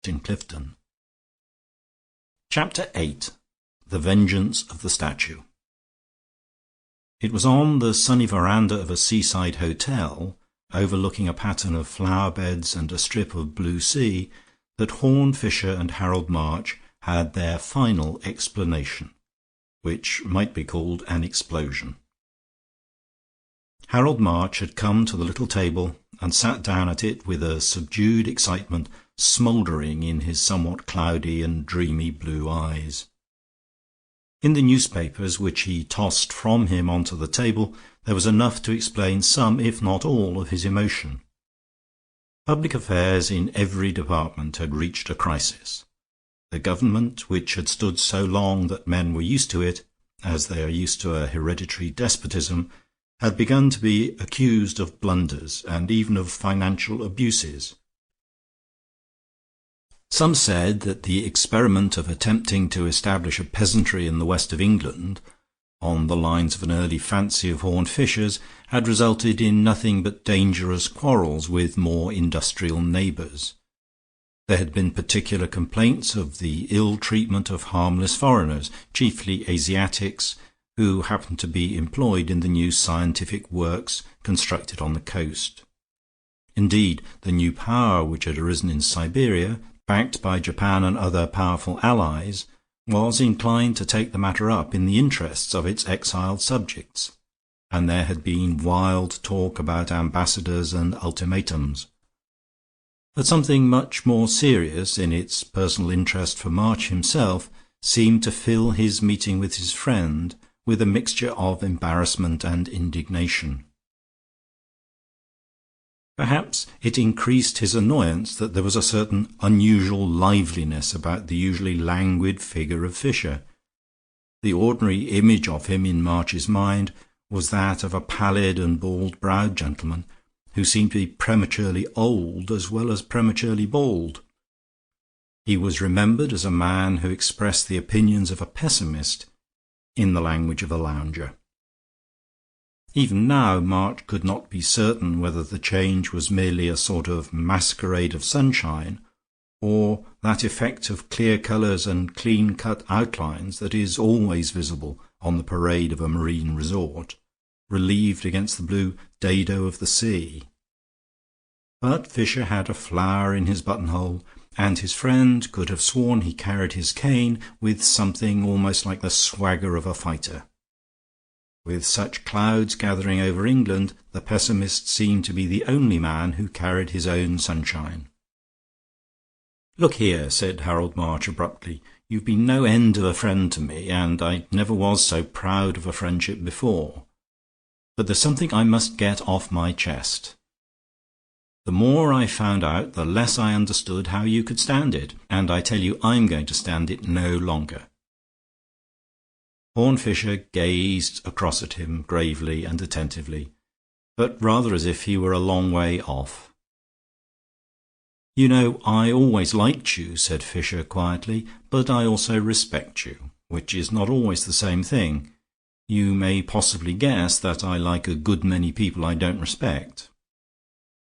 in Clifton. Chapter 8. The Vengeance of the Statue. It was on the sunny veranda of a seaside hotel, overlooking a pattern of flower beds and a strip of blue sea, that Horne Fisher and Harold March had their final explanation, which might be called an explosion. Harold March had come to the little table and sat down at it with a subdued excitement smouldering in his somewhat cloudy and dreamy blue eyes. In the newspapers which he tossed from him onto the table there was enough to explain some, if not all, of his emotion. Public affairs in every department had reached a crisis. The government, which had stood so long that men were used to it, as they are used to a hereditary despotism, had begun to be accused of blunders and even of financial abuses. Some said that the experiment of attempting to establish a peasantry in the west of England, on the lines of an early fancy of Horne Fisher's, had resulted in nothing but dangerous quarrels with more industrial neighbours. There had been particular complaints of the ill treatment of harmless foreigners, chiefly Asiatics, who happened to be employed in the new scientific works constructed on the coast. Indeed, the new power which had arisen in Siberia, backed by Japan and other powerful allies, was inclined to take the matter up in the interests of its exiled subjects, and there had been wild talk about ambassadors and ultimatums. But something much more serious, in its personal interest for March himself, seemed to fill his meeting with his friend with a mixture of embarrassment and indignation. Perhaps it increased his annoyance that there was a certain unusual liveliness about the usually languid figure of Fisher. The ordinary image of him in March's mind was that of a pallid and bald-browed gentleman, who seemed to be prematurely old as well as prematurely bald. He was remembered as a man who expressed the opinions of a pessimist in the language of a lounger. Even now March could not be certain whether the change was merely a sort of masquerade of sunshine, or that effect of clear colours and clean-cut outlines that is always visible on the parade of a marine resort, relieved against the blue dado of the sea. But Fisher had a flower in his buttonhole, and his friend could have sworn he carried his cane with something almost like the swagger of a fighter. With such clouds gathering over England, the pessimist seemed to be the only man who carried his own sunshine. "Look here," said Harold March abruptly, "you've been no end of a friend to me, and I never was so proud of a friendship before. But there's something I must get off my chest. The more I found out, the less I understood how you could stand it, and I tell you I'm going to stand it no longer." Horne Fisher gazed across at him gravely and attentively, but rather as if he were a long way off. "You know, I always liked you," said Fisher quietly, "but I also respect you, which is not always the same thing. You may possibly guess that I like a good many people I don't respect.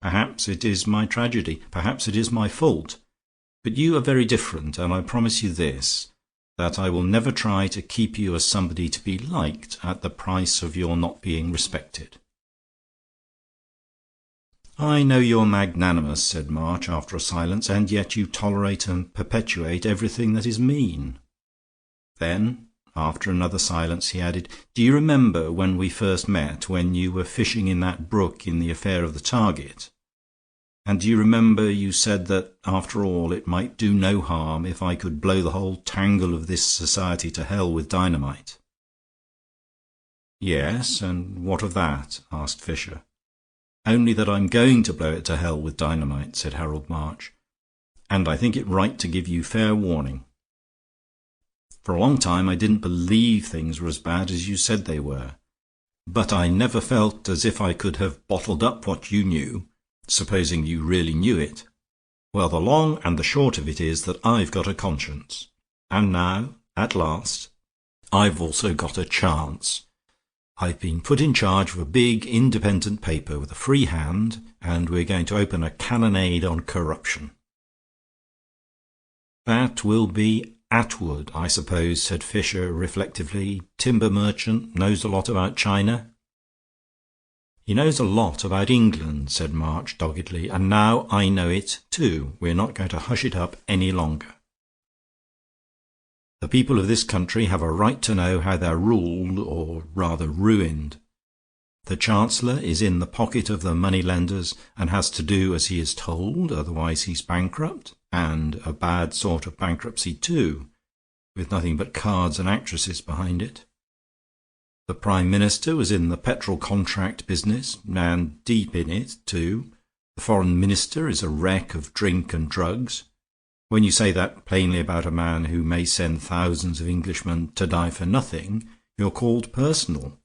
Perhaps it is my tragedy, perhaps it is my fault, but you are very different, and I promise you this, that I will never try to keep you as somebody to be liked at the price of your not being respected." "I know you're magnanimous," said March, after a silence, "and yet you tolerate and perpetuate everything that is mean." Then, after another silence, he added, "Do you remember when we first met, when you were fishing in that brook in the affair of the target? And do you remember you said that, after all, it might do no harm if I could blow the whole tangle of this society to hell with dynamite?" "Yes, and what of that?" asked Fisher. "Only that I'm going to blow it to hell with dynamite," said Harold March, "and I think it right to give you fair warning. For a long time I didn't believe things were as bad as you said they were, but I never felt as if I could have bottled up what you knew, supposing you really knew it. Well, the long and the short of it is that I've got a conscience, and now, at last, I've also got a chance. I've been put in charge of a big independent paper with a free hand, and we're going to open a cannonade on corruption. "That will be Attwood, I suppose," said Fisher, reflectively. "Timber merchant, knows a lot about China." "He knows a lot about England," said March, doggedly, "and now I know it, too. We're not going to hush it up any longer. The people of this country have a right to know how they're ruled, or rather ruined. The Chancellor is in the pocket of the money-lenders, and has to do as he is told, otherwise he's bankrupt, and a bad sort of bankruptcy too, with nothing but cards and actresses behind it. The Prime Minister was in the petrol contract business, and deep in it too. The Foreign Minister is a wreck of drink and drugs. When you say that plainly about a man who may send thousands of Englishmen to die for nothing, you're called personal.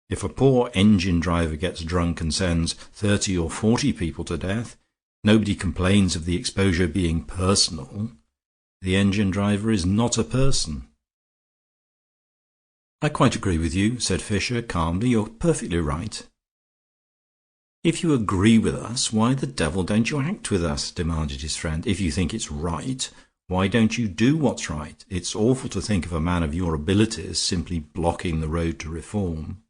If a poor engine driver gets drunk and sends 30 or 40 people to death, nobody complains of the exposure being personal. The engine driver is not a person." "I quite agree with you," said Fisher, calmly. "You're perfectly right." "If you agree with us, why the devil don't you act with us?" demanded his friend. "If you think it's right, why don't you do what's right? It's awful to think of a man of your abilities simply blocking the road to reform."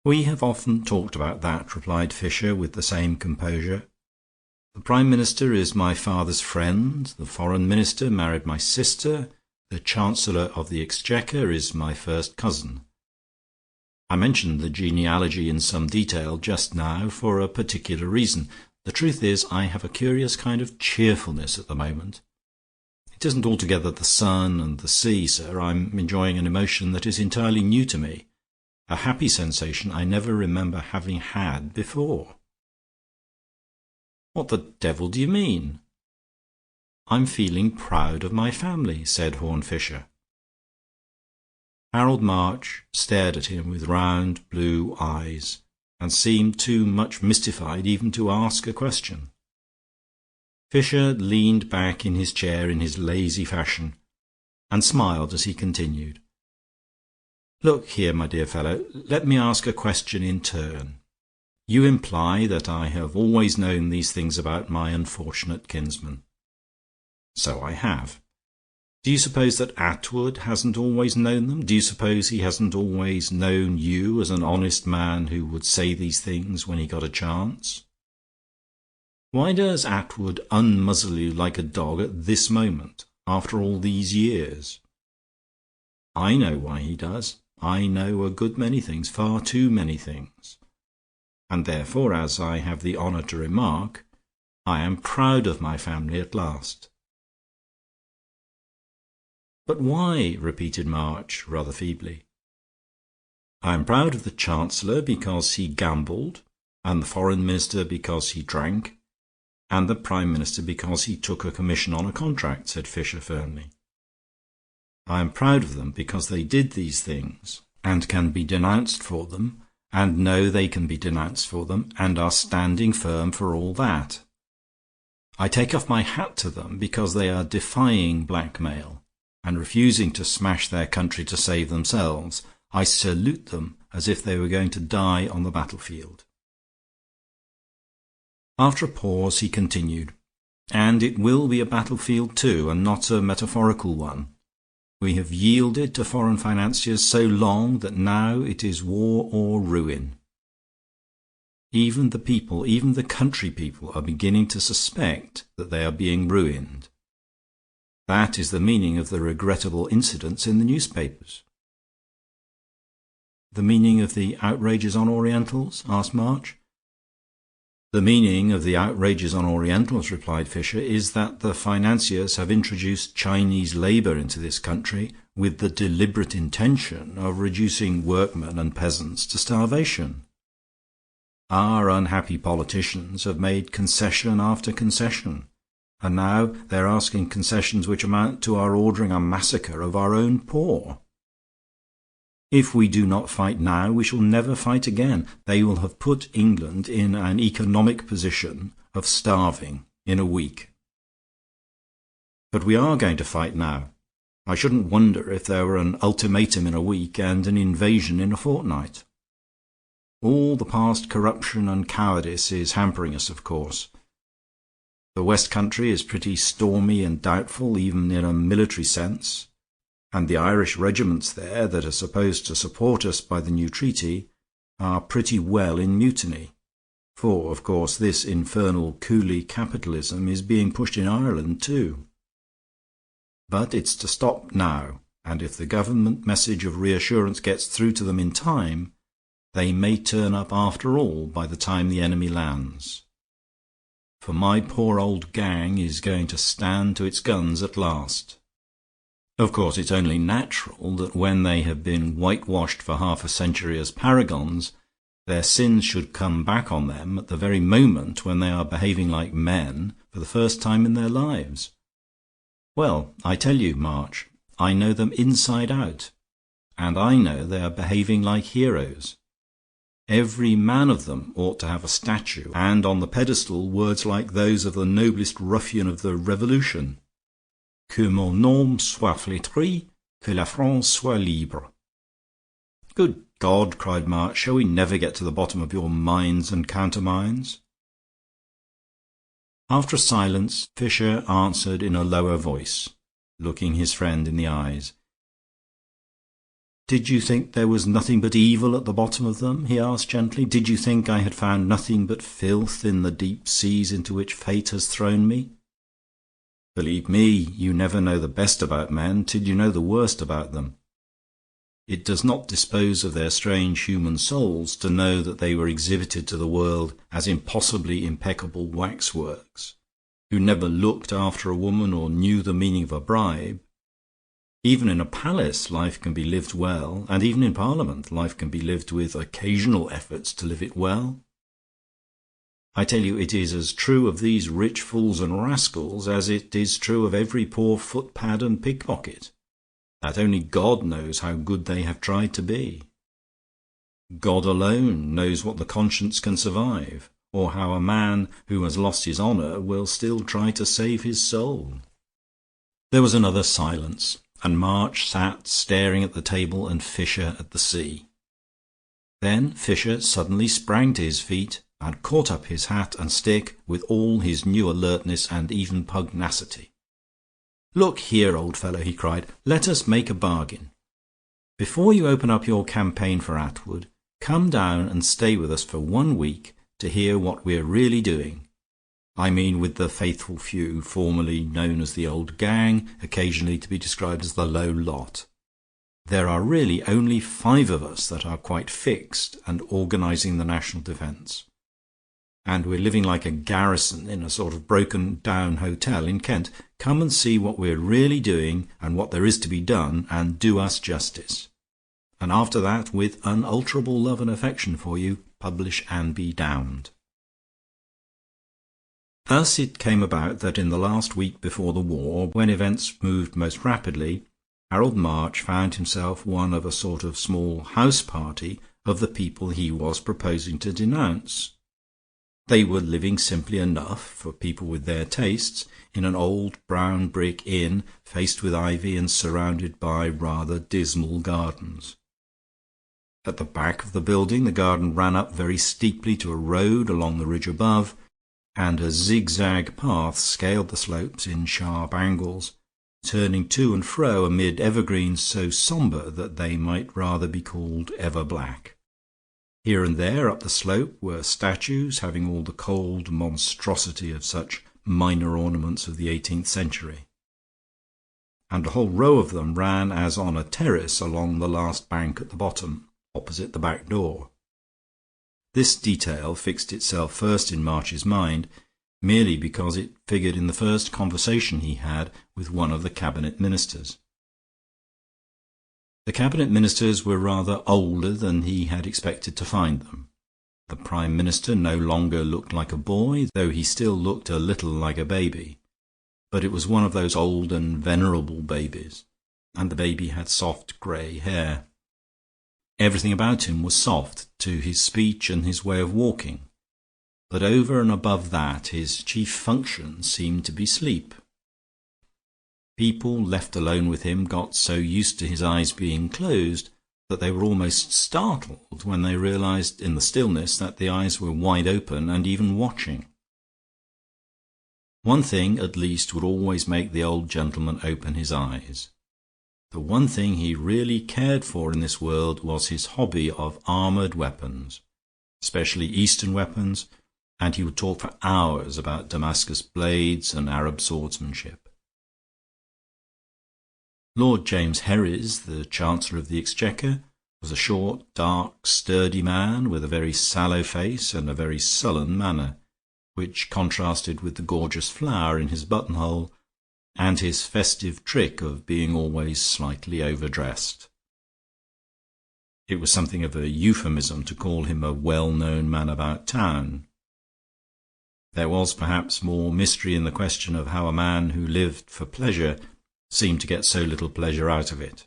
"We have often talked about that," replied Fisher, with the same composure. "The Prime Minister is my father's friend, the Foreign Minister married my sister, the Chancellor of the Exchequer is my first cousin. I mentioned the genealogy in some detail just now for a particular reason. The truth is, I have a curious kind of cheerfulness at the moment. It isn't altogether the sun and the sea, sir. I'm enjoying an emotion that is entirely new to me, a happy sensation I never remember having had before." "What the devil do you mean?" "I'm feeling proud of my family," said Horne Fisher. Harold March stared at him with round blue eyes, and seemed too much mystified even to ask a question. Fisher leaned back in his chair in his lazy fashion, and smiled as he continued. "Look here, my dear fellow, let me ask a question in turn. You imply that I have always known these things about my unfortunate kinsman. So I have. Do you suppose that Attwood hasn't always known them? Do you suppose he hasn't always known you as an honest man who would say these things when he got a chance? Why does Attwood unmuzzle you like a dog at this moment, after all these years? I know why he does. I know a good many things, far too many things. And therefore, as I have the honour to remark, I am proud of my family at last." "But why?" repeated March, rather feebly. "I am proud of the Chancellor because he gambled, and the Foreign Minister because he drank, and the Prime Minister because he took a commission on a contract," said Fisher, firmly. "I am proud of them because they did these things, and can be denounced for them, and know they can be denounced for them, and are standing firm for all that. I take off my hat to them because they are defying blackmail, and refusing to smash their country to save themselves. I salute them as if they were going to die on the battlefield." After a pause he continued, "And it will be a battlefield too, and not a metaphorical one. We have yielded to foreign financiers so long that now it is war or ruin. Even the people, even the country people, are beginning to suspect that they are being ruined. That is the meaning of the regrettable incidents in the newspapers." "The meaning of the outrages on Orientals?" asked March. "The meaning of the outrages on Orientals," replied Fisher, "is that the financiers have introduced Chinese labour into this country with the deliberate intention of reducing workmen and peasants to starvation. Our unhappy politicians have made concession after concession, and now they are asking concessions which amount to our ordering a massacre of our own poor. If we do not fight now, we shall never fight again. They will have put England in an economic position of starving in a week. But we are going to fight now. I shouldn't wonder if there were an ultimatum in a week and an invasion in a fortnight. All the past corruption and cowardice is hampering us, of course. The West Country is pretty stormy and doubtful, even in a military sense, and the Irish regiments there, that are supposed to support us by the new treaty, are pretty well in mutiny, for, of course, this infernal coolie capitalism is being pushed in Ireland too. But it's to stop now, and if the government message of reassurance gets through to them in time, they may turn up after all by the time the enemy lands. For my poor old gang is going to stand to its guns at last. Of course, it's only natural that when they have been whitewashed for half a century as paragons, their sins should come back on them at the very moment when they are behaving like men for the first time in their lives. Well, I tell you, March, I know them inside out, and I know they are behaving like heroes. Every man of them ought to have a statue, and on the pedestal words like those of the noblest ruffian of the Revolution: Que mon nom soit flétri, que la France soit libre. Good God, cried March, shall we never get to the bottom of your mines and countermines? After a silence, Fisher answered in a lower voice, looking his friend in the eyes. "Did you think there was nothing but evil at the bottom of them?" he asked gently. "Did you think I had found nothing but filth in the deep seas into which fate has thrown me? Believe me, you never know the best about men till you know the worst about them. It does not dispose of their strange human souls to know that they were exhibited to the world as impossibly impeccable waxworks, who never looked after a woman or knew the meaning of a bribe. Even in a palace life can be lived well, and even in Parliament life can be lived with occasional efforts to live it well. I tell you, it is as true of these rich fools and rascals as it is true of every poor footpad and pickpocket, that only God knows how good they have tried to be. God alone knows what the conscience can survive, or how a man who has lost his honour will still try to save his soul." There was another silence, and March sat staring at the table and Fisher at the sea. Then Fisher suddenly sprang to his feet and caught up his hat and stick with all his new alertness and even pugnacity. "Look here, old fellow," he cried, "let us make a bargain. Before you open up your campaign for Attwood, come down and stay with us for 1 week to hear what we're really doing. I mean with the faithful few, formerly known as the old gang, occasionally to be described as the low lot. There are really only 5 of us that are quite fixed and organizing the national defence. And we're living like a garrison in a sort of broken-down hotel in Kent. Come and see what we're really doing and what there is to be done, and do us justice. And after that, with unalterable love and affection for you, publish and be damned." Thus it came about that in the last week before the war, when events moved most rapidly, Harold March found himself one of a sort of small house party of the people he was proposing to denounce. They were living simply enough, for people with their tastes, in an old brown brick inn faced with ivy and surrounded by rather dismal gardens. At the back of the building the garden ran up very steeply to a road along the ridge above, and a zigzag path scaled the slopes in sharp angles, turning to and fro amid evergreens so sombre that they might rather be called ever-black. Here and there up the slope were statues having all the cold monstrosity of such minor ornaments of the 18th century, and a whole row of them ran as on a terrace along the last bank at the bottom, opposite the back door. This detail fixed itself first in March's mind, merely because it figured in the first conversation he had with one of the cabinet ministers. The cabinet ministers were rather older than he had expected to find them. The Prime Minister no longer looked like a boy, though he still looked a little like a baby, but it was one of those old and venerable babies, and the baby had soft grey hair. Everything about him was soft, to his speech and his way of walking, but over and above that his chief function seemed to be sleep. People left alone with him got so used to his eyes being closed that they were almost startled when they realized in the stillness that the eyes were wide open and even watching. One thing at least would always make the old gentleman open his eyes. The one thing he really cared for in this world was his hobby of armoured weapons, especially Eastern weapons, and he would talk for hours about Damascus blades and Arab swordsmanship. Lord James Herries, the Chancellor of the Exchequer, was a short, dark, sturdy man with a very sallow face and a very sullen manner, which contrasted with the gorgeous flower in his buttonhole and his festive trick of being always slightly overdressed. It was something of a euphemism to call him a well-known man about town. There was perhaps more mystery in the question of how a man who lived for pleasure seemed to get so little pleasure out of it.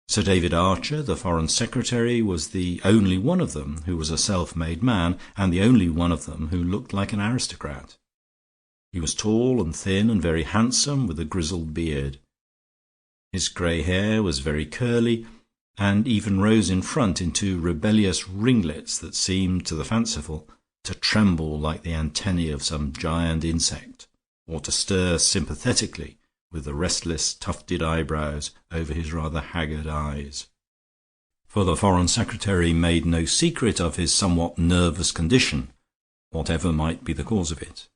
Sir David Archer, the Foreign Secretary, was the only one of them who was a self-made man, and the only one of them who looked like an aristocrat. He was tall and thin and very handsome, with a grizzled beard. His grey hair was very curly, and even rose in front into rebellious ringlets that seemed, to the fanciful, to tremble like the antennae of some giant insect, or to stir sympathetically with the restless tufted eyebrows over his rather haggard eyes. For the Foreign Secretary made no secret of his somewhat nervous condition, whatever might be the cause of it.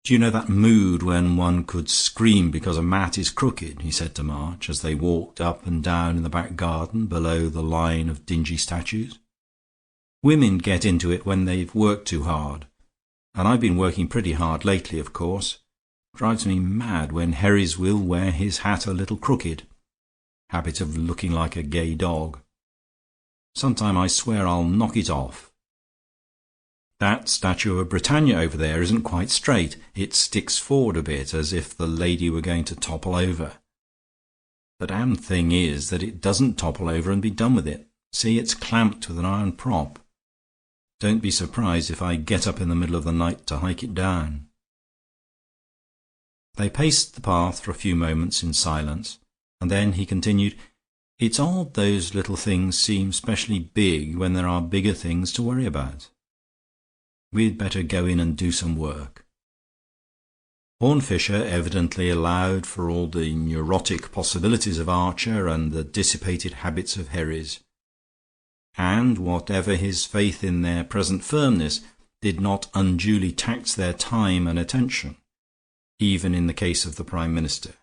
"Do you know that mood when one could scream because a mat is crooked?" he said to March, as they walked up and down in the back garden below the line of dingy statues. "Women get into it when they've worked too hard, and I've been working pretty hard lately, of course. Drives me mad when Herries will wear his hat a little crooked. Habit of looking like a gay dog. Sometime I swear I'll knock it off. That statue of Britannia over there isn't quite straight. It sticks forward a bit, as if the lady were going to topple over. The damned thing is that it doesn't topple over and be done with it. See, it's clamped with an iron prop. Don't be surprised if I get up in the middle of the night to hike it down." They paced the path for a few moments in silence, and then he continued, "It's odd those little things seem specially big when there are bigger things to worry about. We'd better go in and do some work." Horne Fisher evidently allowed for all the neurotic possibilities of Archer and the dissipated habits of Herries, and whatever his faith in their present firmness, did not unduly tax their time and attention, even in the case of the Prime Minister.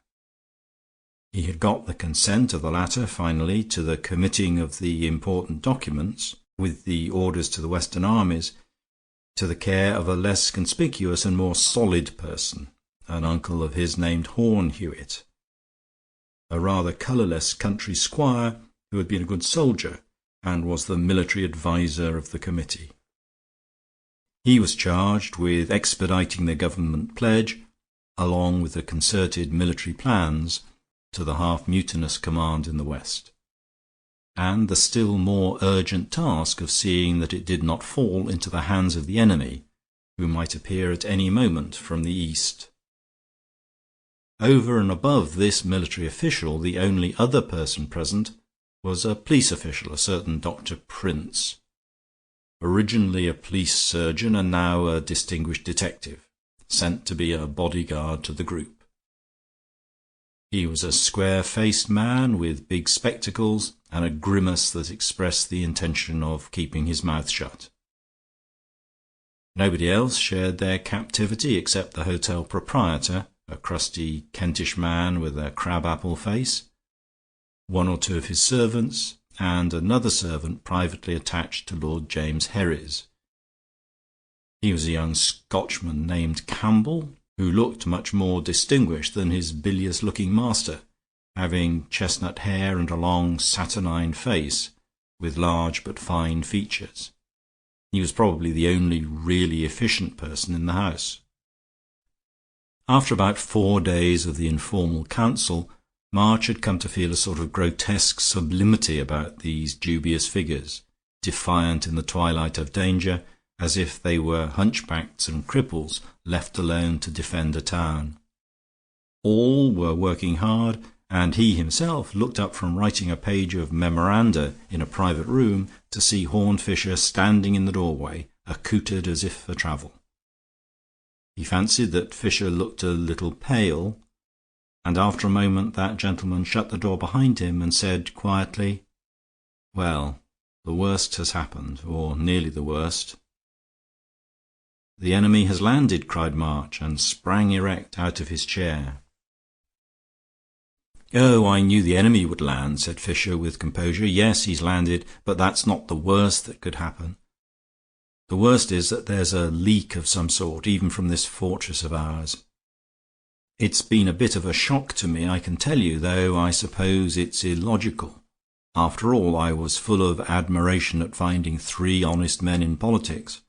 He had got the consent of the latter finally to the committing of the important documents, with the orders to the Western armies, to the care of a less conspicuous and more solid person, an uncle of his named Horne Hewitt, a rather colourless country squire who had been a good soldier and was the military adviser of the committee. He was charged with expediting the government pledge, along with the concerted military plans, to the half-mutinous command in the West, and the still more urgent task of seeing that it did not fall into the hands of the enemy, who might appear at any moment from the East. Over and above this military official, the only other person present was a police official, a certain Dr. Prince, originally a police surgeon and now a distinguished detective, sent to be a bodyguard to the group. He was a square-faced man with big spectacles and a grimace that expressed the intention of keeping his mouth shut. Nobody else shared their captivity except the hotel proprietor, a crusty Kentish man with a crab-apple face, one or two of his servants, and another servant privately attached to Lord James Herries. He was a young Scotchman named Campbell, who looked much more distinguished than his bilious-looking master, having chestnut hair and a long saturnine face, with large but fine features. He was probably the only really efficient person in the house. After about 4 days of the informal council, March had come to feel a sort of grotesque sublimity about these dubious figures, defiant in the twilight of danger, as if they were hunchbacks and cripples left alone to defend a town. All were working hard, and he himself looked up from writing a page of memoranda in a private room to see Horne Fisher standing in the doorway, accoutred as if for travel. He fancied that Fisher looked a little pale, and after a moment that gentleman shut the door behind him and said quietly, "Well, the worst has happened, or nearly the worst." "The enemy has landed," cried March, and sprang erect out of his chair. "Oh, I knew the enemy would land," said Fisher, with composure. "Yes, he's landed, but that's not the worst that could happen. The worst is that there's a leak of some sort, even from this fortress of ours. It's been a bit of a shock to me, I can tell you, though I suppose it's illogical. After all, I was full of admiration at finding 3 honest men in politics.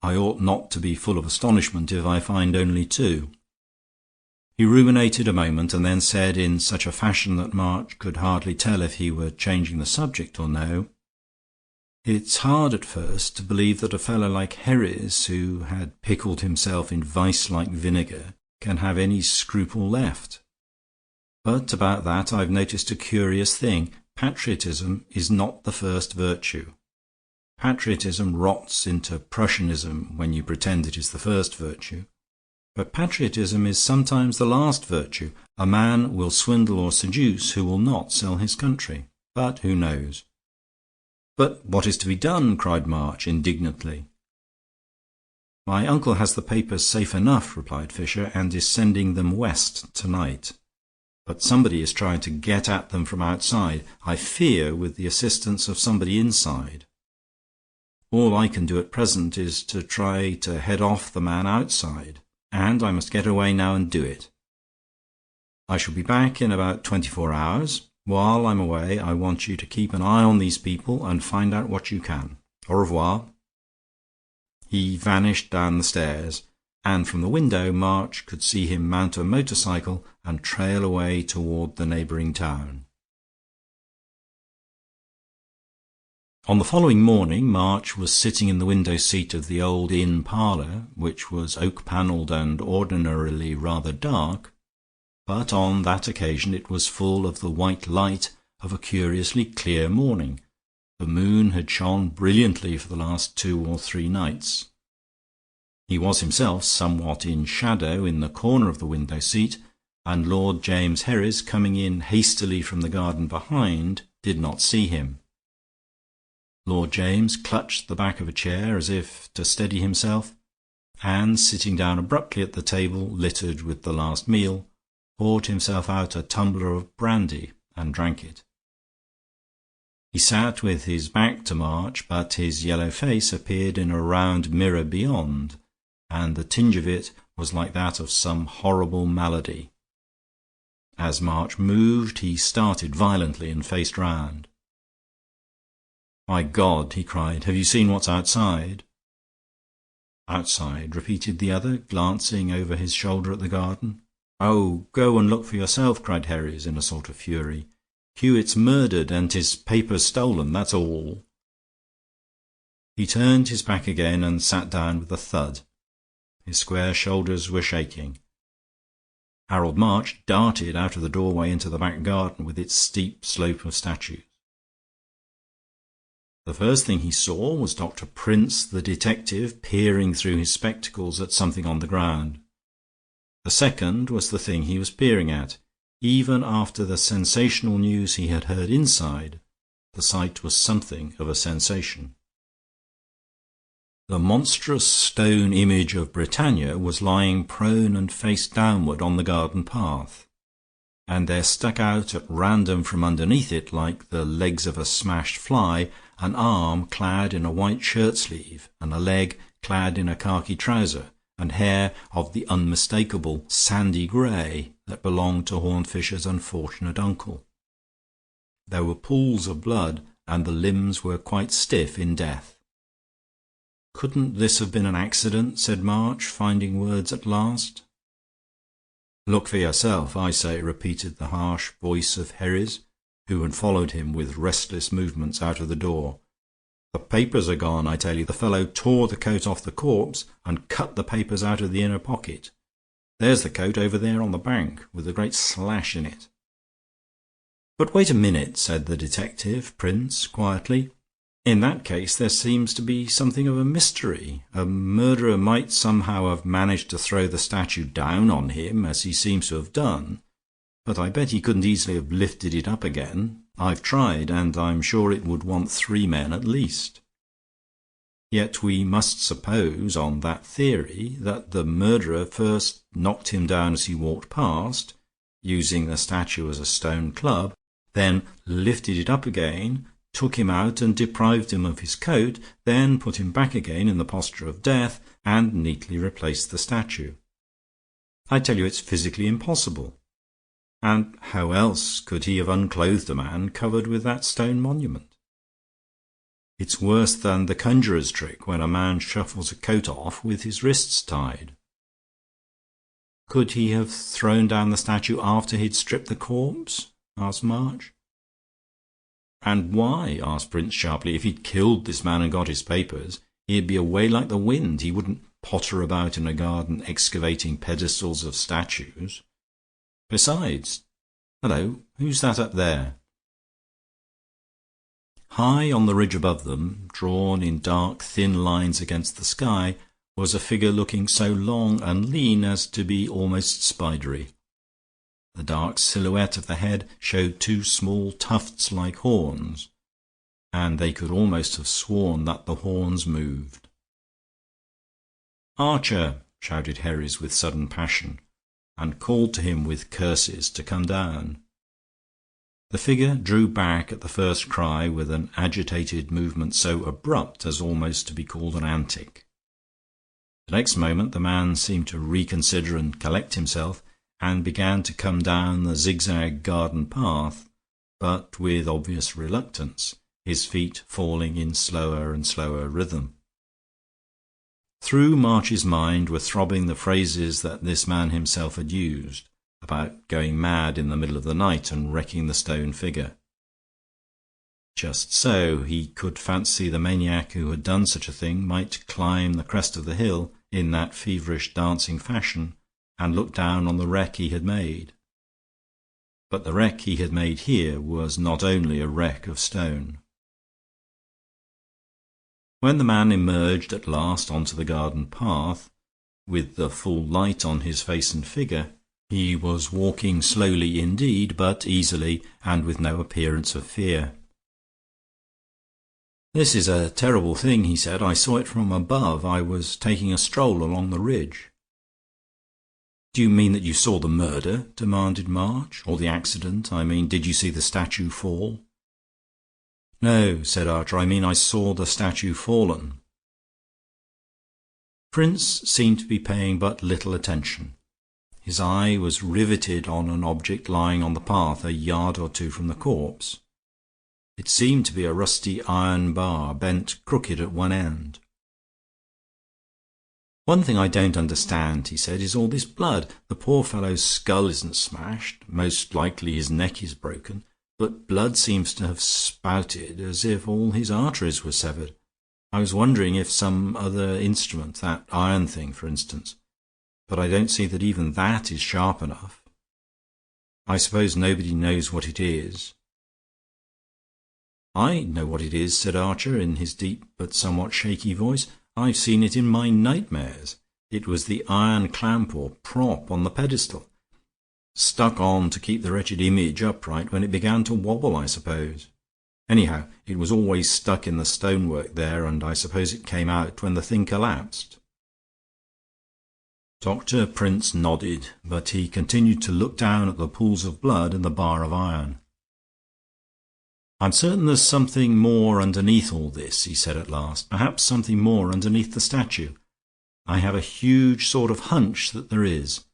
I ought not to be full of astonishment if I find only 2. He ruminated a moment, and then said in such a fashion that March could hardly tell if he were changing the subject or no, "It's hard at first to believe that a fellow like Herries, who had pickled himself in vice like vinegar, can have any scruple left. But about that I've noticed a curious thing. Patriotism is not the first virtue. Patriotism rots into Prussianism when you pretend it is the first virtue. But patriotism is sometimes the last virtue. A man will swindle or seduce who will not sell his country. But who knows?" "But what is to be done?" cried March, indignantly. "My uncle has the papers safe enough," replied Fisher, "and is sending them west tonight. But somebody is trying to get at them from outside, I fear with the assistance of somebody inside. All I can do at present is to try to head off the man outside, and I must get away now and do it. I shall be back in about 24 hours. While I'm away I want you to keep an eye on these people and find out what you can. Au revoir." He vanished down the stairs, and from the window March could see him mount a motor-cycle and trail away toward the neighboring town. On the following morning March was sitting in the window-seat of the old inn parlour, which was oak-panelled and ordinarily rather dark, but on that occasion it was full of the white light of a curiously clear morning. The moon had shone brilliantly for the last 2 or 3 nights. He was himself somewhat in shadow in the corner of the window-seat, and Lord James Herries, coming in hastily from the garden behind, did not see him. Lord James clutched the back of a chair as if to steady himself, and sitting down abruptly at the table littered with the last meal, poured himself out a tumbler of brandy and drank it. He sat with his back to March, but his yellow face appeared in a round mirror beyond, and the tinge of it was like that of some horrible malady. As March moved, he started violently and faced round. "My God!" he cried. "Have you seen what's outside?" "Outside?" repeated the other, glancing over his shoulder at the garden. "Oh, go and look for yourself," cried Herries, in a sort of fury. "Hewitt's murdered and his papers stolen, that's all." He turned his back again and sat down with a thud. His square shoulders were shaking. Harold March darted out of the doorway into the back garden with its steep slope of statues. The first thing he saw was Dr. Prince, the detective, peering through his spectacles at something on the ground. The second was the thing he was peering at. Even after the sensational news he had heard inside, the sight was something of a sensation. The monstrous stone image of Britannia was lying prone and face downward on the garden path, and there stuck out at random from underneath it, like the legs of a smashed fly, an arm clad in a white shirt-sleeve, and a leg clad in a khaki trouser, and hair of the unmistakable sandy grey that belonged to Horne Fisher's unfortunate uncle. There were pools of blood, and the limbs were quite stiff in death. "Couldn't this have been an accident?" said March, finding words at last. "Look for yourself, I say," repeated the harsh voice of Herries, who had followed him with restless movements out of the door. "The papers are gone, I tell you. The fellow tore the coat off the corpse and cut the papers out of the inner pocket. There's the coat over there on the bank, with a great slash in it." "But wait a minute," said the detective Prince quietly. In that case there seems to be something of a mystery. A murderer might somehow have managed to throw the statue down on him, as he seems to have done, but I bet he couldn't easily have lifted it up again. I've tried, and I'm sure it would want 3 men at least. Yet we must suppose, on that theory, that the murderer first knocked him down as he walked past, using the statue as a stone club, then lifted it up again, took him out and deprived him of his coat, then put him back again in the posture of death, and neatly replaced the statue. I tell you it's physically impossible. And how else could he have unclothed a man covered with that stone monument? It's worse than the conjurer's trick when a man shuffles a coat off with his wrists tied. Could he have thrown down the statue after he'd stripped the corpse? Asked March. And why? Asked Prince sharply. If he'd killed this man and got his papers, he'd be away like the wind. He wouldn't potter about in a garden excavating pedestals of statues. Besides, hello, who's that up there? High on the ridge above them, drawn in dark thin lines against the sky, was a figure looking so long and lean as to be almost spidery. The dark silhouette of the head showed 2 small tufts like horns, and they could almost have sworn that the horns moved. "Archer!" shouted Herries with sudden passion, and called to him with curses to come down. The figure drew back at the first cry with an agitated movement so abrupt as almost to be called an antic. The next moment the man seemed to reconsider and collect himself, and began to come down the zigzag garden path, but with obvious reluctance, his feet falling in slower and slower rhythm. Through March's mind were throbbing the phrases that this man himself had used, about going mad in the middle of the night and wrecking the stone figure. Just so, he could fancy the maniac who had done such a thing might climb the crest of the hill in that feverish dancing fashion, and look down on the wreck he had made. But the wreck he had made here was not only a wreck of stone. When the man emerged at last onto the garden path, with the full light on his face and figure, he was walking slowly indeed, but easily, and with no appearance of fear. "This is a terrible thing," he said. "I saw it from above. I was taking a stroll along the ridge." "Do you mean that you saw the murder?" demanded March. "Or the accident, I mean. Did you see the statue fall?" "No," said Archer. "I mean I saw the statue fallen." Prince seemed to be paying but little attention. His eye was riveted on an object lying on the path a yard or 2 from the corpse. It seemed to be a rusty iron bar, bent crooked at one end. "One thing I don't understand," he said, "is all this blood. The poor fellow's skull isn't smashed. Most likely his neck is broken, but blood seems to have spouted as if all his arteries were severed. I was wondering if some other instrument, that iron thing, for instance, but I don't see that even that is sharp enough. I suppose nobody knows what it is." "I know what it is," said Archer, in his deep but somewhat shaky voice. "I've seen it in my nightmares. It was the iron clamp or prop on the pedestal. Stuck on to keep the wretched image upright when it began to wobble, I suppose. Anyhow, it was always stuck in the stonework there, and I suppose it came out when the thing collapsed." Dr. Prince nodded, but he continued to look down at the pools of blood and the bar of iron. "I'm certain there's something more underneath all this," he said at last. "Perhaps something more underneath the statue. I have a huge sort of hunch that there is.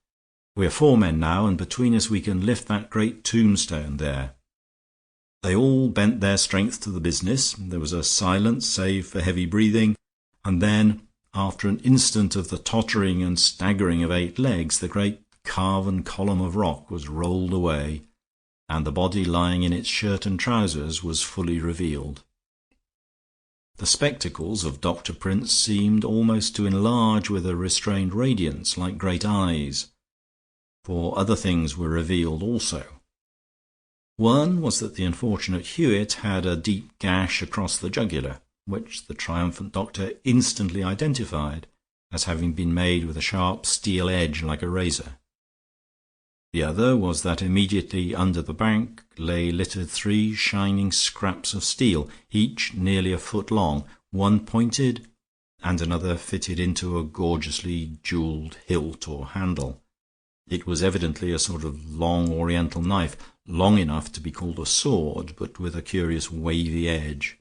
We are 4 men now, and between us we can lift that great tombstone there." They all bent their strength to the business. There was a silence save for heavy breathing, and then, after an instant of the tottering and staggering of 8 legs, the great carven column of rock was rolled away, and the body lying in its shirt and trousers was fully revealed. The spectacles of Dr. Prince seemed almost to enlarge with a restrained radiance, like great eyes, for other things were revealed also. One was that the unfortunate Hewitt had a deep gash across the jugular, which the triumphant doctor instantly identified as having been made with a sharp steel edge like a razor. The other was that immediately under the bank lay littered 3 shining scraps of steel, each nearly a foot long, one pointed and another fitted into a gorgeously jewelled hilt or handle. It was evidently a sort of long oriental knife, long enough to be called a sword, but with a curious wavy edge,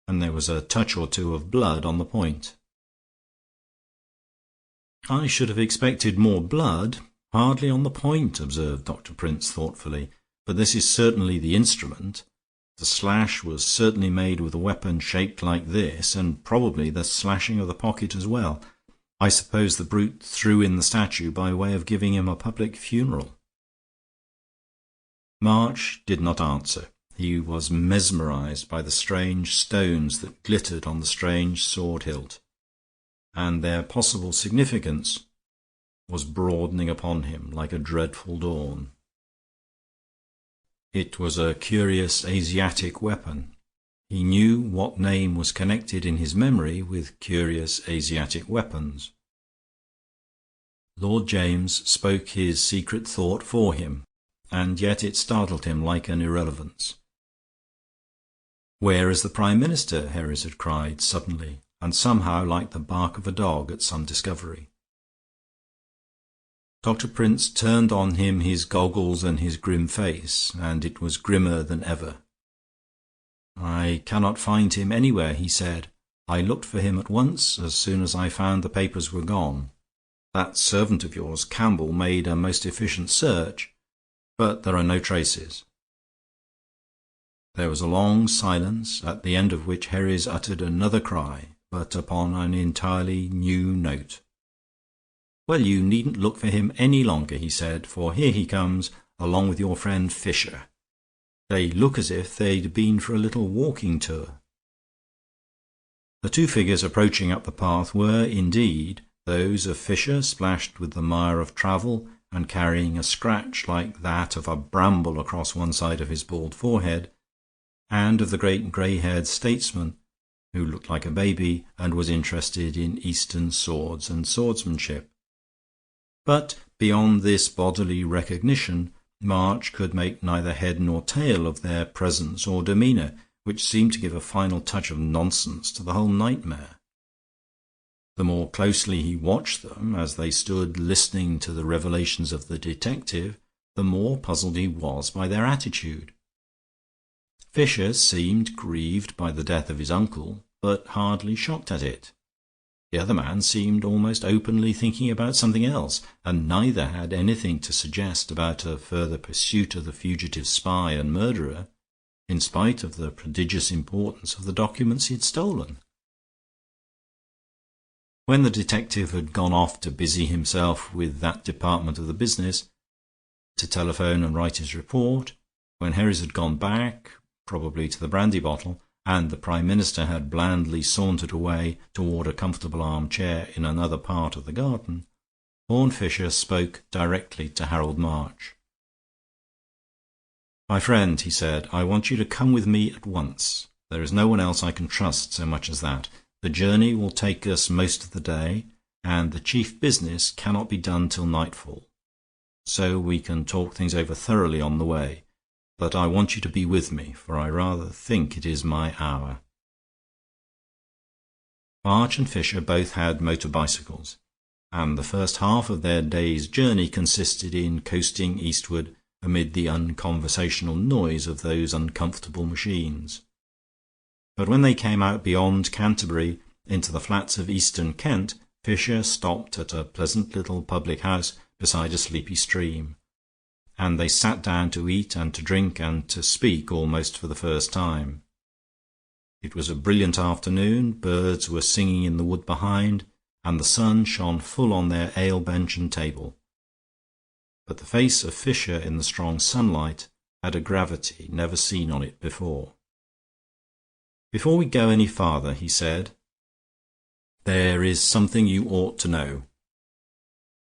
and there was a touch or two of blood on the point. "I should have expected more blood. Hardly on the point," observed Dr. Prince thoughtfully, "but this is certainly the instrument. The slash was certainly made with a weapon shaped like this, and probably the slashing of the pocket as well. I suppose the brute threw in the statue by way of giving him a public funeral." March did not answer. He was mesmerized by the strange stones that glittered on the strange sword hilt, and their possible significance was broadening upon him like a dreadful dawn. It was a curious Asiatic weapon. He knew what name was connected in his memory with curious Asiatic weapons. Lord James spoke his secret thought for him, and yet it startled him like an irrelevance. "Where is the Prime Minister?" Herries had cried suddenly, and somehow like the bark of a dog at some discovery. Dr. Prince turned on him his goggles and his grim face, and it was grimmer than ever. "I cannot find him anywhere," he said. "I looked for him at once, as soon as I found the papers were gone. That servant of yours, Campbell, made a most efficient search, but there are no traces." There was a long silence, at the end of which Herries uttered another cry, but upon an entirely new note. "Well, you needn't look for him any longer," he said, "for here he comes, along with your friend Fisher. They look as if they'd been for a little walking tour." The 2 figures approaching up the path were, indeed, those of Fisher, splashed with the mire of travel and carrying a scratch like that of a bramble across one side of his bald forehead, and of the great grey-haired statesman, who looked like a baby and was interested in Eastern swords and swordsmanship. But beyond this bodily recognition, March could make neither head nor tail of their presence or demeanor, which seemed to give a final touch of nonsense to the whole nightmare. The more closely he watched them, as they stood listening to the revelations of the detective, the more puzzled he was by their attitude. Fisher seemed grieved by the death of his uncle, but hardly shocked at it. The other man seemed almost openly thinking about something else, and neither had anything to suggest about a further pursuit of the fugitive spy and murderer, in spite of the prodigious importance of the documents he had stolen. When the detective had gone off to busy himself with that department of the business, to telephone and write his report, when Herries had gone back, probably to the brandy bottle, and the Prime Minister had blandly sauntered away toward a comfortable armchair in another part of the garden, Horne Fisher spoke directly to Harold March. "My friend," he said, "I want you to come with me at once. There is no one else I can trust so much as that. The journey will take us most of the day, and the chief business cannot be done till nightfall. So we can talk things over thoroughly on the way. But I want you to be with me, for I rather think it is my hour." March and Fisher both had motor bicycles, and the first half of their day's journey consisted in coasting eastward amid the unconversational noise of those uncomfortable machines. But when they came out beyond Canterbury into the flats of eastern Kent, Fisher stopped at a pleasant little public house beside a sleepy stream, and they sat down to eat and to drink and to speak almost for the first time. It was a brilliant afternoon, birds were singing in the wood behind, and the sun shone full on their ale bench and table. But the face of Fisher in the strong sunlight had a gravity never seen on it before. "Before we go any farther," he said, "there is something you ought to know.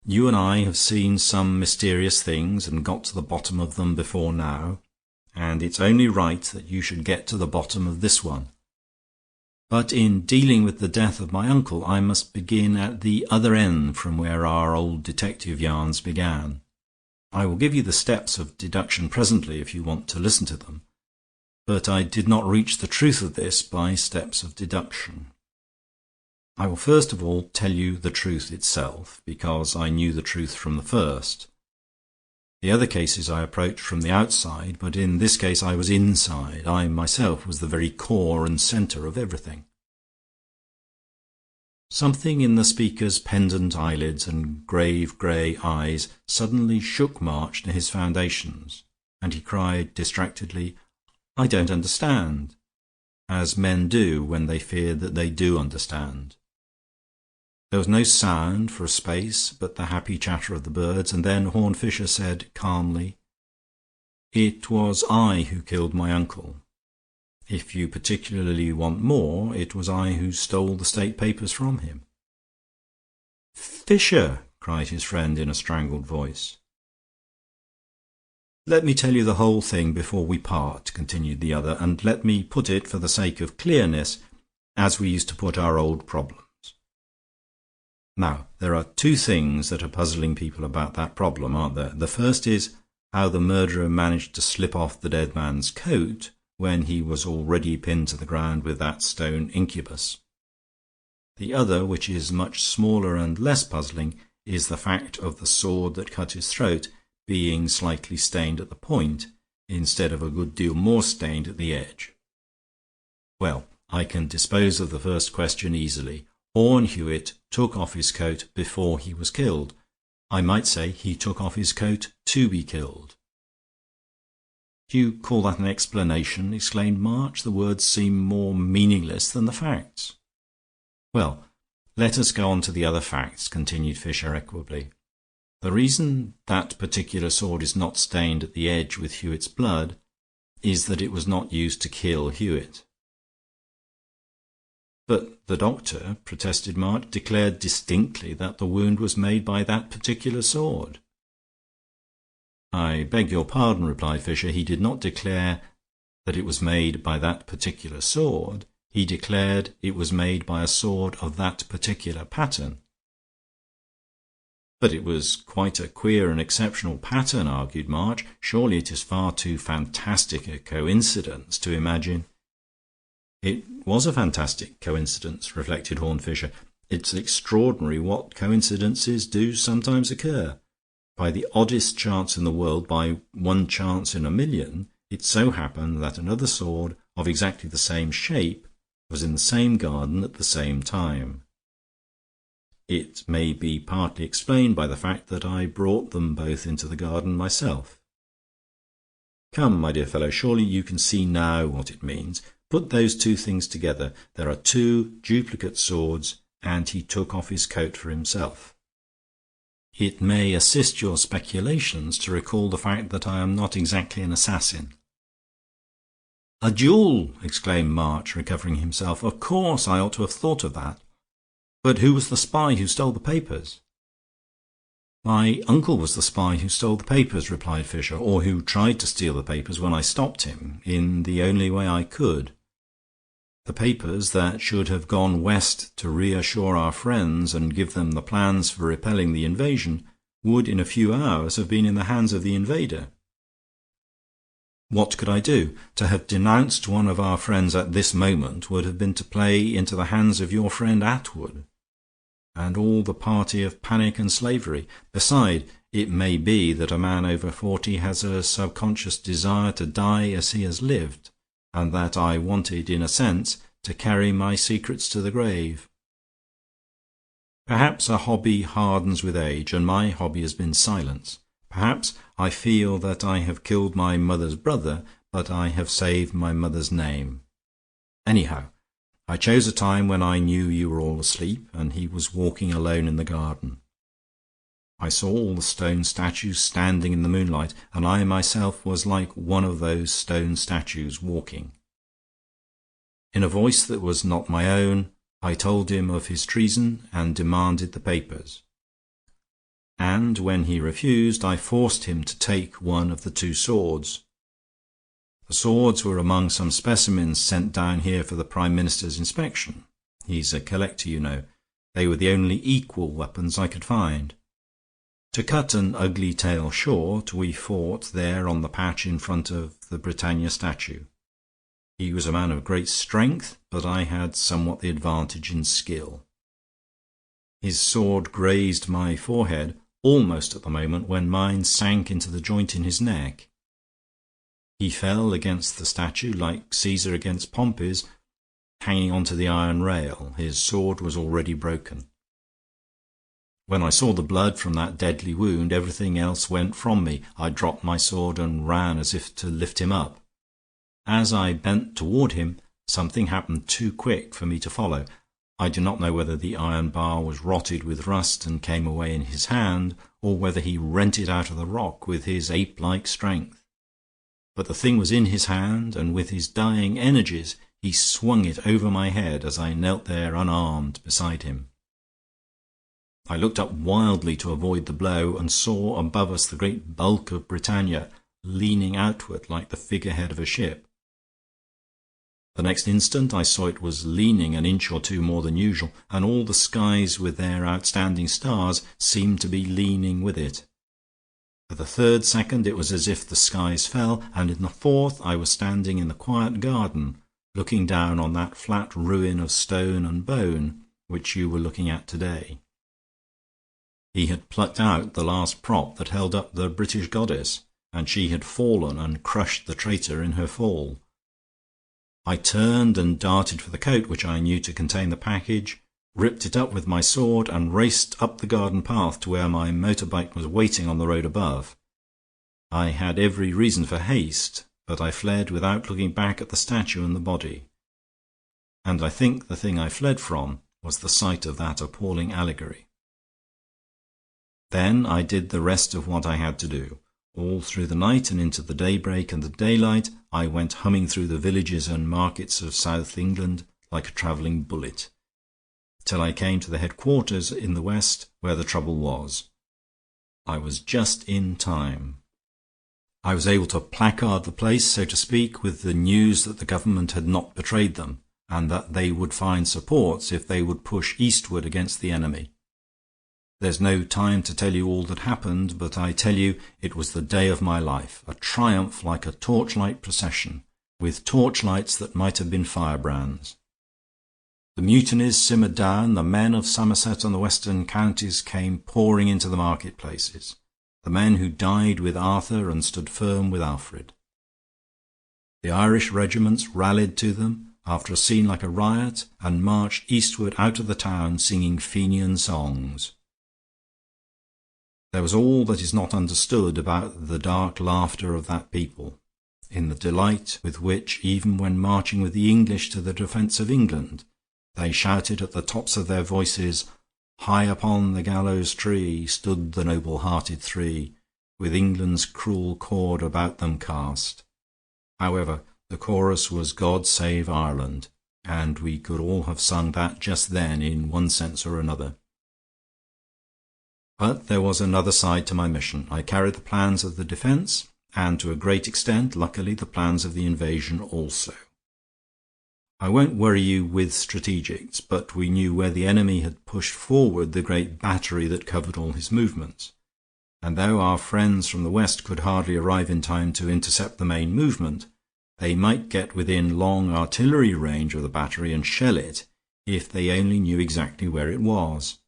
You and I have seen some mysterious things and got to the bottom of them before now, and it's only right that you should get to the bottom of this one. But in dealing with the death of my uncle, I must begin at the other end from where our old detective yarns began. I will give you the steps of deduction presently if you want to listen to them, but I did not reach the truth of this by steps of deduction. I will first of all tell you the truth itself, because I knew the truth from the first. The other cases I approached from the outside, but in this case I was inside. I myself was the very core and centre of everything. Something in the speaker's pendant eyelids and grave grey eyes suddenly shook March to his foundations, and he cried distractedly, "I don't understand," as men do when they fear that they do understand. There was no sound for a space but the happy chatter of the birds, and then Horne Fisher said calmly, "It was I who killed my uncle. If you particularly want more, it was I who stole the state papers from him." "Fisher!" cried his friend in a strangled voice. "Let me tell you the whole thing before we part," continued the other, "and let me put it, for the sake of clearness, as we used to put our old problems. Now, there are two things that are puzzling people about that problem, aren't there? The first is how the murderer managed to slip off the dead man's coat when he was already pinned to the ground with that stone incubus. The other, which is much smaller and less puzzling, is the fact of the sword that cut his throat being slightly stained at the point, instead of a good deal more stained at the edge. Well, I can dispose of the first question easily. Horne Hewitt took off his coat before he was killed. I might say he took off his coat to be killed." "Do you call that an explanation?" exclaimed March. "The words seem more meaningless than the facts." "Well, let us go on to the other facts," continued Fisher equably. "The reason that particular sword is not stained at the edge with Hewitt's blood is that it was not used to kill Hewitt." "But the doctor," protested March, "declared distinctly that the wound was made by that particular sword." "I beg your pardon," replied Fisher. "He did not declare that it was made by that particular sword. He declared it was made by a sword of that particular pattern." "But it was quite a queer and exceptional pattern," argued March. "Surely it is far too fantastic a coincidence to imagine—" "It was a fantastic coincidence," reflected Horne Fisher. "It's extraordinary what coincidences do sometimes occur. By the oddest chance in the world, by one chance in a million, it so happened that another sword of exactly the same shape was in the same garden at the same time. It may be partly explained by the fact that I brought them both into the garden myself. Come, my dear fellow, surely you can see now what it means. Put those two things together. There are two duplicate swords, and he took off his coat for himself. It may assist your speculations to recall the fact that I am not exactly an assassin." "A duel!" exclaimed March, recovering himself. "Of course, I ought to have thought of that. But who was the spy who stole the papers?" "My uncle was the spy who stole the papers," replied Fisher, "or who tried to steal the papers when I stopped him, in the only way I could. The papers that should have gone west to reassure our friends and give them the plans for repelling the invasion would in a few hours have been in the hands of the invader. What could I do? To have denounced one of our friends at this moment would have been to play into the hands of your friend Attwood, and all the party of panic and slavery. Beside, it may be that a man over 40 has a subconscious desire to die as he has lived, and that I wanted, in a sense, to carry my secrets to the grave. Perhaps a hobby hardens with age, and my hobby has been silence. Perhaps I feel that I have killed my mother's brother, but I have saved my mother's name. Anyhow, I chose a time when I knew you were all asleep, and he was walking alone in the garden. I saw all the stone statues standing in the moonlight, and I myself was like one of those stone statues walking. In a voice that was not my own, I told him of his treason and demanded the papers. And when he refused, I forced him to take one of the two swords. The swords were among some specimens sent down here for the Prime Minister's inspection. He's a collector, you know. They were the only equal weapons I could find. To cut an ugly tale short, we fought there on the patch in front of the Britannia statue. He was a man of great strength, but I had somewhat the advantage in skill. His sword grazed my forehead almost at the moment when mine sank into the joint in his neck. He fell against the statue like Caesar against Pompey's, hanging onto the iron rail. His sword was already broken. When I saw the blood from that deadly wound, everything else went from me. I dropped my sword and ran as if to lift him up. As I bent toward him, something happened too quick for me to follow. I do not know whether the iron bar was rotted with rust and came away in his hand, or whether he rent it out of the rock with his ape-like strength. But the thing was in his hand, and with his dying energies he swung it over my head as I knelt there unarmed beside him. I looked up wildly to avoid the blow, and saw above us the great bulk of Britannia leaning outward like the figurehead of a ship. The next instant I saw it was leaning an inch or two more than usual, and all the skies with their outstanding stars seemed to be leaning with it. For the third second it was as if the skies fell, and in the fourth I was standing in the quiet garden, looking down on that flat ruin of stone and bone which you were looking at today. He had plucked out the last prop that held up the British goddess, and she had fallen and crushed the traitor in her fall. I turned and darted for the coat which I knew to contain the package, ripped it up with my sword, and raced up the garden path to where my motor bike was waiting on the road above. I had every reason for haste, but I fled without looking back at the statue and the body. And I think the thing I fled from was the sight of that appalling allegory. Then I did the rest of what I had to do. All through the night and into the daybreak and the daylight I went humming through the villages and markets of South England like a travelling bullet, till I came to the headquarters in the west where the trouble was. I was just in time. I was able to placard the place, so to speak, with the news that the government had not betrayed them, and that they would find supports if they would push eastward against the enemy. There's no time to tell you all that happened, but I tell you it was the day of my life, a triumph like a torchlight procession, with torchlights that might have been firebrands. The mutinies simmered down, the men of Somerset and the western counties came pouring into the marketplaces, the men who died with Arthur and stood firm with Alfred. The Irish regiments rallied to them after a scene like a riot, and marched eastward out of the town singing Fenian songs. There was all that is not understood about the dark laughter of that people, in the delight with which, even when marching with the English to the defence of England, they shouted at the tops of their voices, "High upon the gallows tree stood the noble-hearted three, with England's cruel cord about them cast." However, the chorus was "God Save Ireland," and we could all have sung that just then in one sense or another. But there was another side to my mission. I carried the plans of the defence, and to a great extent, luckily, the plans of the invasion also. I won't worry you with strategics, but we knew where the enemy had pushed forward the great battery that covered all his movements, and though our friends from the west could hardly arrive in time to intercept the main movement, they might get within long artillery range of the battery and shell it, if they only knew exactly where it was.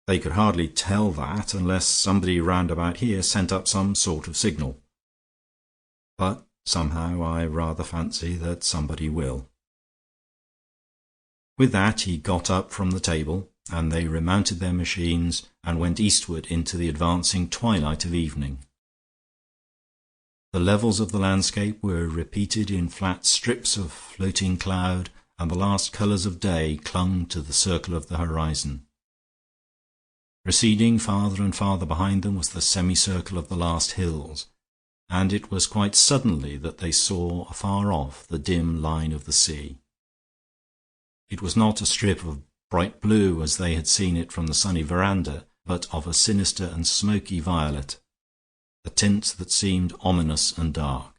They could hardly tell that unless somebody round about here sent up some sort of signal. But somehow I rather fancy that somebody will. With that he got up from the table, and they remounted their machines and went eastward into the advancing twilight of evening. The levels of the landscape were repeated in flat strips of floating cloud, and the last colours of day clung to the circle of the horizon. Receding farther and farther behind them was the semicircle of the last hills, and it was quite suddenly that they saw afar off the dim line of the sea. It was not a strip of bright blue as they had seen it from the sunny veranda, but of a sinister and smoky violet, a tint that seemed ominous and dark.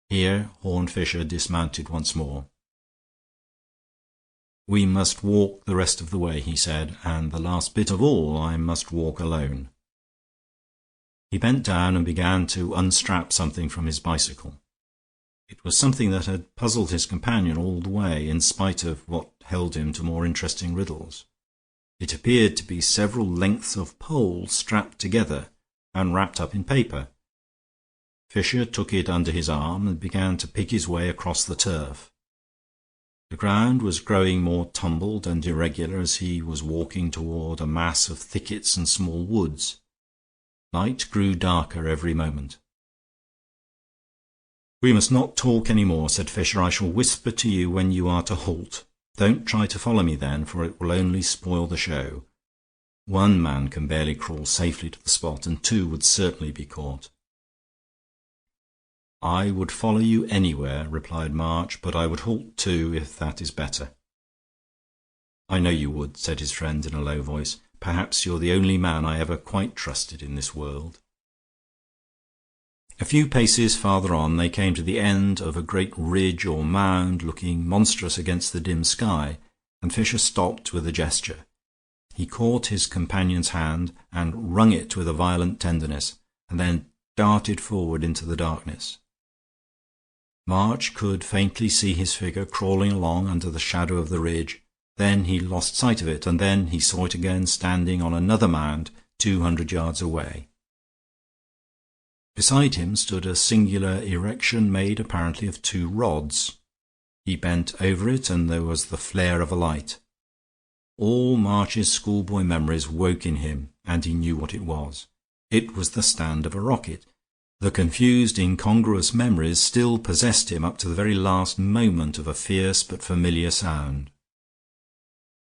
Here Horne Fisher dismounted once more. "We must walk the rest of the way," he said, "and the last bit of all I must walk alone." He bent down and began to unstrap something from his bicycle. It was something that had puzzled his companion all the way, in spite of what held him to more interesting riddles. It appeared to be several lengths of pole strapped together and wrapped up in paper. Fisher took it under his arm and began to pick his way across the turf. The ground was growing more tumbled and irregular as he was walking toward a mass of thickets and small woods. Night grew darker every moment. "We must not talk any more," said Fisher. "I shall whisper to you when you are to halt. Don't try to follow me then, for it will only spoil the show. One man can barely crawl safely to the spot, and two would certainly be caught." "I would follow you anywhere," replied March, "but I would halt too, if that is better." "I know you would," said his friend in a low voice. "Perhaps you're the only man I ever quite trusted in this world." A few paces farther on they came to the end of a great ridge or mound, looking monstrous against the dim sky, and Fisher stopped with a gesture. He caught his companion's hand and wrung it with a violent tenderness, and then darted forward into the darkness. March could faintly see his figure crawling along under the shadow of the ridge. Then he lost sight of it, and then he saw it again standing on another mound 200 yards away. Beside him stood a singular erection made apparently of two rods. He bent over it, and there was the flare of a light. All March's schoolboy memories woke in him, and he knew what it was. It was the stand of a rocket. The confused, incongruous memories still possessed him up to the very last moment of a fierce but familiar sound.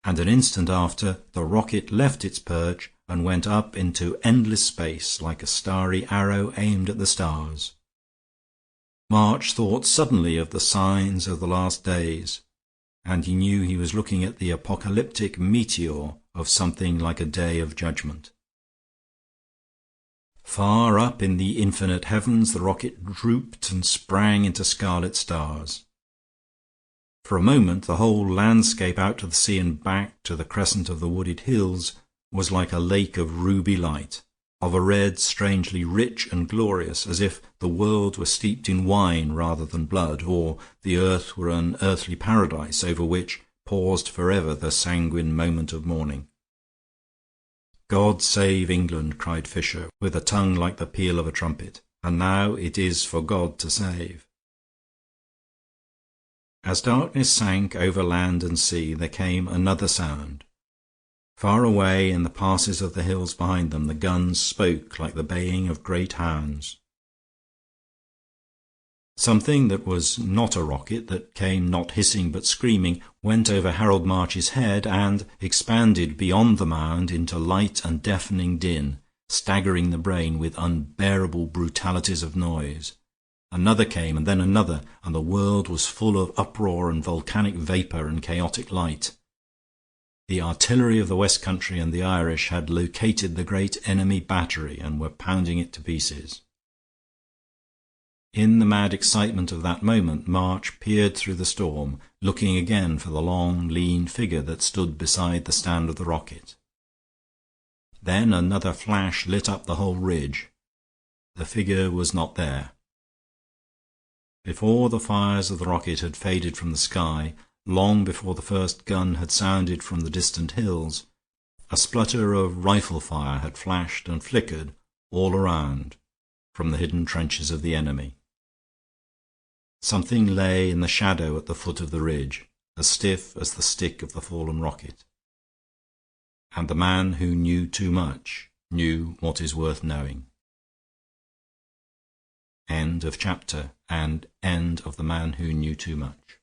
And an instant after, the rocket left its perch and went up into endless space like a starry arrow aimed at the stars. March thought suddenly of the signs of the last days, and he knew he was looking at the apocalyptic meteor of something like a day of judgment. Far up in the infinite heavens the rocket drooped and sprang into scarlet stars. For a moment the whole landscape out to the sea and back to the crescent of the wooded hills was like a lake of ruby light, of a red strangely rich and glorious, as if the world were steeped in wine rather than blood, or the earth were an earthly paradise over which paused forever the sanguine moment of morning. "God save England," cried Fisher, with a tongue like the peal of a trumpet. "And now it is for God to save." As darkness sank over land and sea, there came another sound. Far away in the passes of the hills behind them, the guns spoke like the baying of great hounds. Something that was not a rocket, that came not hissing but screaming, went over Harold March's head and expanded beyond the mound into light and deafening din, staggering the brain with unbearable brutalities of noise. Another came, and then another, and the world was full of uproar and volcanic vapor and chaotic light. The artillery of the West Country and the Irish had located the great enemy battery and were pounding it to pieces. In the mad excitement of that moment March peered through the storm, looking again for the long, lean figure that stood beside the stand of the rocket. Then another flash lit up the whole ridge. The figure was not there. Before the fires of the rocket had faded from the sky, long before the first gun had sounded from the distant hills, a splutter of rifle fire had flashed and flickered all around from the hidden trenches of the enemy. Something lay in the shadow at the foot of the ridge, as stiff as the stick of the fallen rocket. And the man who knew too much knew what is worth knowing. End of chapter, and end of The Man Who Knew Too Much.